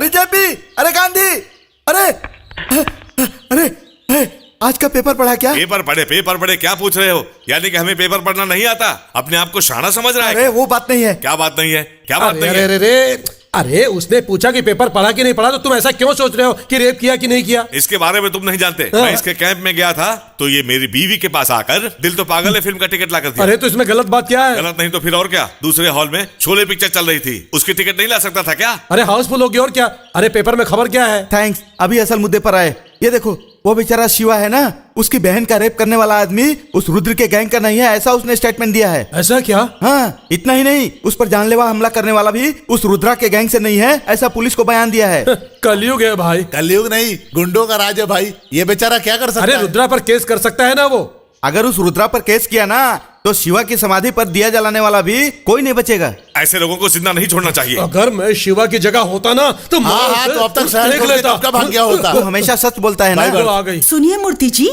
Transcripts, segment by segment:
अरे जेपी, अरे गांधी, अरे अरे आज का पेपर पढ़ा क्या? पेपर पढ़े क्या पूछ रहे हो? यानी कि हमें पेपर पढ़ना नहीं आता? अपने आप को शाना समझ रहा है? अरे वो बात नहीं है। क्या बात नहीं है? क्या बात नहीं अरे है? अरे अरे उसने पूछा कि पेपर पढ़ा कि नहीं पढ़ा, तो तुम ऐसा क्यों सोच रहे हो कि रेप किया कि नहीं किया? इसके बारे में तुम नहीं जानते। मैं इसके कैंप में गया था तो ये मेरी बीवी के पास आकर दिल तो पागल है फिल्म का टिकट लाकर दिया। अरे तो इसमें गलत बात क्या है? गलत नहीं तो फिर और क्या? दूसरे हॉल में शोले पिक्चर चल रही थी, उसकी टिकट नहीं ला सकता था क्या? अरे हाउसफुल होगी और क्या। अरे पेपर में खबर क्या है? थैंक्स, अभी असल मुद्दे पर आए। ये देखो, वो बेचारा शिवा है ना, उसकी बहन का रेप करने वाला आदमी उस रुद्र के गैंग का नहीं है, ऐसा उसने स्टेटमेंट दिया है। ऐसा क्या? हाँ, इतना ही नहीं, उस पर जानलेवा हमला करने वाला भी उस रुद्रा के गैंग से नहीं है, ऐसा पुलिस को बयान दिया है। कलयुग है भाई। कलयुग नहीं, गुंडों का राज है भाई। ये बेचारा क्या कर सकता अरे है? रुद्रा पर केस कर सकता है ना वो। अगर उस रुद्रा पर केस किया ना तो शिवा की समाधि पर दिया जलाने वाला भी कोई नहीं बचेगा। ऐसे लोगों को जिंदा नहीं छोड़ना चाहिए। अगर मैं शिवा की जगह होता ना तो हाँ, तो अब तक शहर देख छोड़ के लेता। कब का भाग गया होता। वो हमेशा सच बोलता है ना। वो आ गई। सुनिए मूर्ति जी,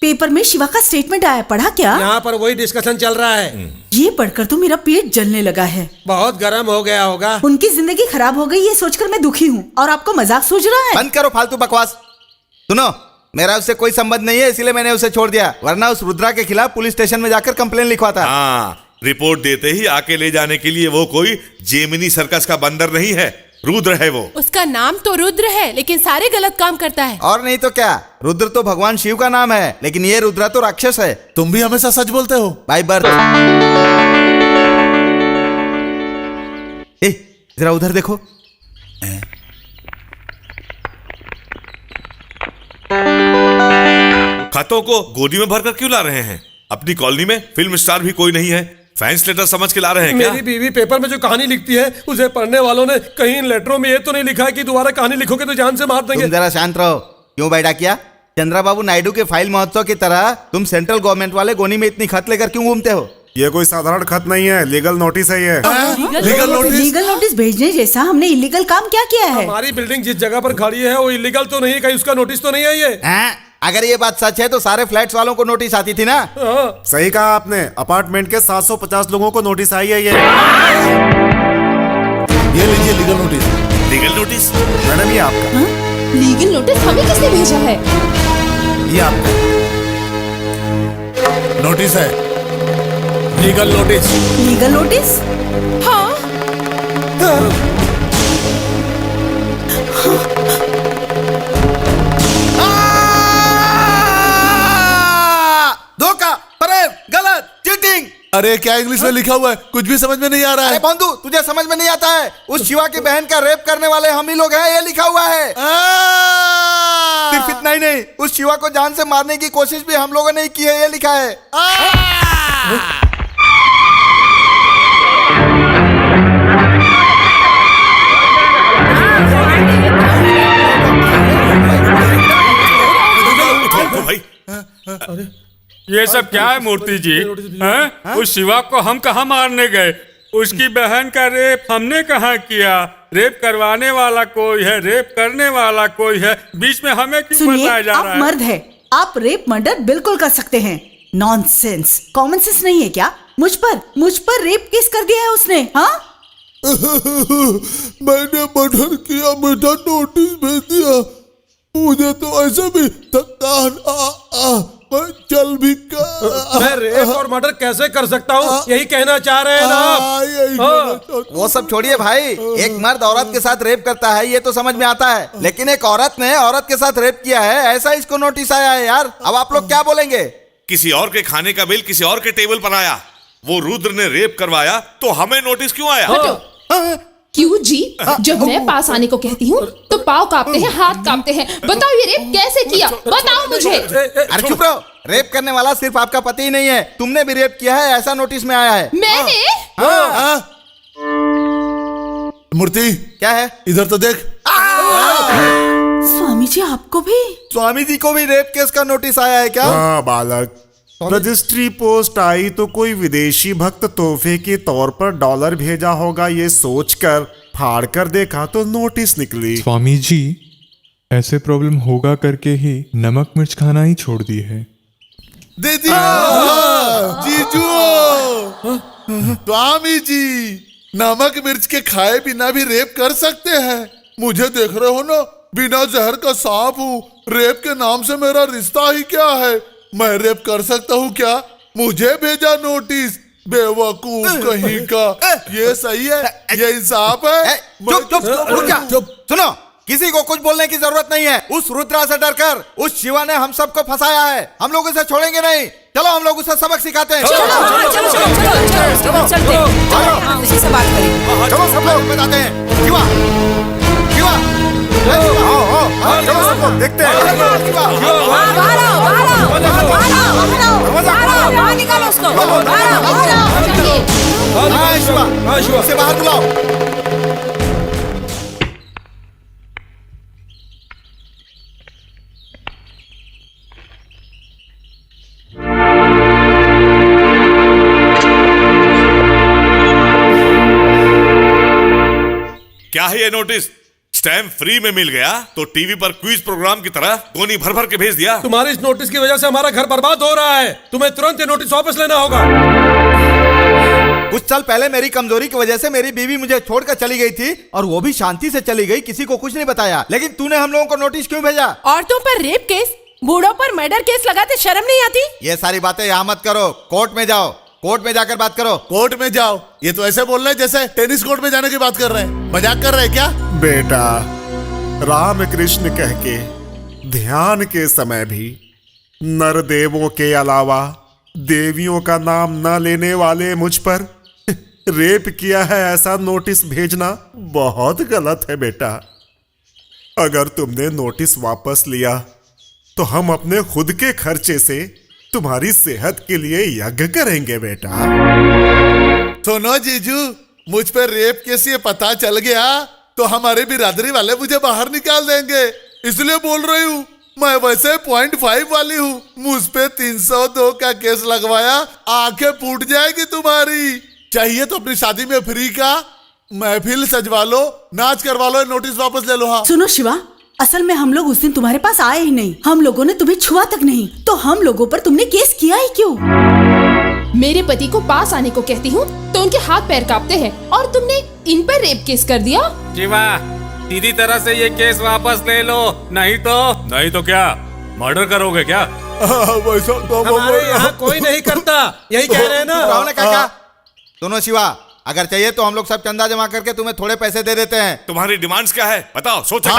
पेपर में शिवा का स्टेटमेंट आया, पढ़ा क्या? यहाँ पर वही डिस्कशन चल रहा है। ये पढ़कर तो मेरा पेट जलने लगा है। बहुत गर्म हो गया होगा। उनकी जिंदगी खराब हो गई ये सोचकर मैं दुखी हूँ, और आपको मजाक सूझ रहा है? बंद करो फालतू बकवास। सुनो, मेरा उससे कोई संबंध नहीं है, इसीलिए मैंने उसे छोड़ दिया, वरना उस रुद्रा के खिलाफ पुलिस स्टेशन में जाकर कंप्लेन लिखवाता। हाँ, रिपोर्ट देते ही आके ले जाने के लिए वो कोई जेमिनी सर्कस का बंदर नहीं है, रुद्र है वो। उसका नाम तो रुद्र है, लेकिन सारे गलत काम करता है। और नहीं तो क्या, रुद्र तो भगवान शिव का नाम है, लेकिन ये रुद्रा तो राक्षस है। तुम भी हमेशा सच बोलते हो। By birth. जरा उधर देखो। खतों को गोदी में भरकर क्यों ला रहे हैं? अपनी कॉलोनी में फिल्म स्टार भी कोई नहीं है, फैंस लेटर समझ के ला रहे हैं क्या? मेरी बीवी पेपर में जो कहानी लिखती है उसे पढ़ने वालों ने कहीं इन लेटरों में ये तो नहीं लिखा है कि दोबारा कहानी लिखोगे तो जान से मार देंगे। तुम जरा शांत रहो। क्यों बैठा किया? चंद्रबाबू नायडू के फाइल महोत्सव की तरह तुम सेंट्रल गवर्नमेंट वाले गोनी में इतनी खत लेकर क्यों घूमते हो? ये कोई साधारण खत नहीं है, लीगल नोटिस है ये। लीगल नोटिस भेजने जैसा हमने इलीगल काम क्या किया है? हमारी बिल्डिंग जिस जगह पर खड़ी है वो इलीगल तो नहीं, कहीं उसका नोटिस तो नहीं है ये? अगर ये बात सच है तो सारे फ्लैट्स वालों को नोटिस आती थी ना। सही कहा आपने, अपार्टमेंट के 750 लोगों को नोटिस आई है ये लीजिए legal notice. Legal notice? Madam ये आपका। लीगल नोटिस हमें किसने भेजा है? ये आपका नोटिस है। Legal notice. Legal notice? हाँ, धोखा, फरेब, गलत, चीटिंग। अरे क्या इंग्लिश में लिखा हुआ है? कुछ भी समझ में नहीं आ रहा अरे है। बंधु, तुझे समझ में नहीं आता है? उस शिवा की बहन का रेप करने वाले हम ही लोग हैं, ये लिखा हुआ है। सिर्फ इतना ही नहीं, उस शिवा को जान से मारने की कोशिश भी हम लोगों ने की है, ये लिखा है। भाई ये सब क्या है मूर्ति जी? हैं? उस शिवा को हम कहाँ मारने गए? उसकी बहन का रेप हमने कहाँ किया? रेप करवाने वाला कोई है, रेप करने वाला कोई है, बीच में हमें क्यों सुनिए, बताया जा आप रहा है? मर्द है, आप रेप मर्डर बिल्कुल कर सकते हैं। नॉनसेंस, कॉमन सेंस नहीं है क्या? मुझ पर रेप केस कर दिया है उसने। हाँ, मैंने मर्डर किया, बेटा नोटिस भेज दिया। मुझे तो ऐसे भी थकान मैं चल भी मैं रेप और मर्डर कैसे कर सकता हूँ, यही कहना चाह रहे हैं ना आप? वो सब छोड़िए भाई, एक मर्द औरत के साथ रेप करता है ये तो समझ में आता है, लेकिन एक औरत ने औरत के साथ रेप किया है, ऐसा इसको नोटिस आया है यार। अब आप लोग क्या बोलेंगे? किसी और के खाने का बिल किसी और के टेबल पर आया, वो रुद्र ने रेप करवाया तो हमें नोटिस क्यों आया? क्यों जी? जब मैं पास आने को कहती हूँ तो पाँव कांपते हैं, हाथ कांपते हैं। बताओ ये रेप कैसे किया? बताओ मुझे। अरे चुप रहो, रेप करने वाला सिर्फ आपका पति ही नहीं है, तुमने भी रेप किया है, ऐसा नोटिस में आया है। मैंने? मूर्ति क्या है? इधर तो देख। स्वामी जी आपको भी? स्वामी जी को भी रेप केस का नोटिस आया है क्या? हाँ बालक, रजिस्ट्री पोस्ट आई तो कोई विदेशी भक्त तोहफे के तौर पर डॉलर भेजा होगा, ये सोचकर फाड़ कर देखा तो नोटिस निकली। स्वामी जी ऐसे प्रॉब्लम होगा करके ही नमक मिर्च खाना ही छोड़ दी है। दे दिया जीजू। स्वामी जी नमक मिर्च के खाए बिना भी रेप कर सकते हैं। मुझे देख रहे हो ना, बिना जहर का सांप हूँ। रेप के नाम से मेरा रिश्ता ही क्या है? मैं रेप कर सकता हूँ क्या? मुझे भेजा नोटिस, बेवकूफ कहीं का। ये सही है? ये इंसाफ है? चुप चुप रुक जा। सुनो, किसी को कुछ बोलने की जरूरत नहीं है। उस रुद्रा से डरकर उस शिवा ने हम सबको फंसाया है। हम लोग इसे छोड़ेंगे नहीं। चलो हम लोग उसे सबक सिखाते हैं। उसी से बात करेंगे। चलो सब लोग बताते हैं। शिवा, शिवा, चलो सब लोग देखते हैं। शिवा, उसे बाहर बुलाओ। क्या है ये नोटिस? स्टैम्प फ्री में मिल गया तो टीवी पर क्विज प्रोग्राम की तरह गोनी भर भर के भेज दिया। तुम्हारी इस नोटिस की वजह से हमारा घर बर्बाद हो रहा है। तुम्हें तुरंत ये नोटिस वापस लेना होगा। कुछ साल पहले मेरी कमजोरी की वजह से मेरी बीवी मुझे छोड़कर चली गई थी और वो भी शांति से चली गई, किसी को कुछ नहीं बताया। लेकिन तूने हम लोगों को नोटिस क्यों भेजा? औरतों पर रेप केस, बूढ़ों पर मर्डर केस लगाते शर्म नहीं आती? ये सारी बातें यहाँ मत करो, कोर्ट में जाओ, कोर्ट में जाकर बात करो। कोर्ट में जाओ? ये तो ऐसे बोल रहे हैं जैसे टेनिस कोर्ट में जाने की बात कर रहे हैं। मजाक कर रहे हैं क्या? बेटा, राम कृष्ण कह के ध्यान के समय भी नर देवों के अलावा देवियों का नाम न लेने वाले मुझ पर रेप किया है ऐसा नोटिस भेजना बहुत गलत है बेटा। अगर तुमने नोटिस वापस लिया तो हम अपने खुद के खर्चे से तुम्हारी सेहत के लिए यज्ञ करेंगे बेटा। सुनो जीजू, मुझ पे रेप केस ये पता चल गया तो हमारे बिरादरी वाले मुझे बाहर निकाल देंगे, इसलिए बोल रही हूँ। मैं वैसे 0.5 वाली हूँ, मुझ पे 302 का केस लगवाया, आंखें फूट जाएगी तुम्हारी। चाहिए तो अपनी शादी में फ्री का महफिल सजवा लो, नाच करवा लो, नोटिस वापस ले लो। हाँ सुनो शिवा, असल में हम लोग उस दिन तुम्हारे पास आए ही नहीं। हम लोगों ने तुम्हें छुआ तक नहीं, तो हम लोगों पर तुमने केस किया ही क्यों? मेरे पति को पास आने को कहती हूँ तो उनके हाथ पैर कांपते हैं और तुमने इन पर रेप केस कर दिया। शिवा, सीधी तरह से ये केस वापस ले लो, नहीं तो क्या मर्डर करोगे क्या? वैसा तो हमारे यहाँ कोई नहीं करता, यही कह रहे हैं ना। राव ने कहा क्या? सुनो शिवा, अगर चाहिए तो हम लोग सब चंदा जमा करके तुम्हें थोड़े पैसे दे देते हैं। तुम्हारी डिमांड्स क्या है बताओ, सोचो।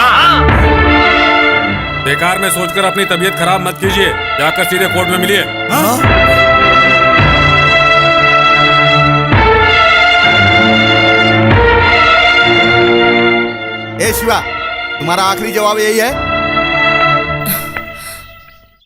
बेकार में सोचकर अपनी तबीयत खराब मत कीजिए, जाकर सीधे कोर्ट में मिलिए। ए शिवा, तुम्हारा आखिरी जवाब यही है?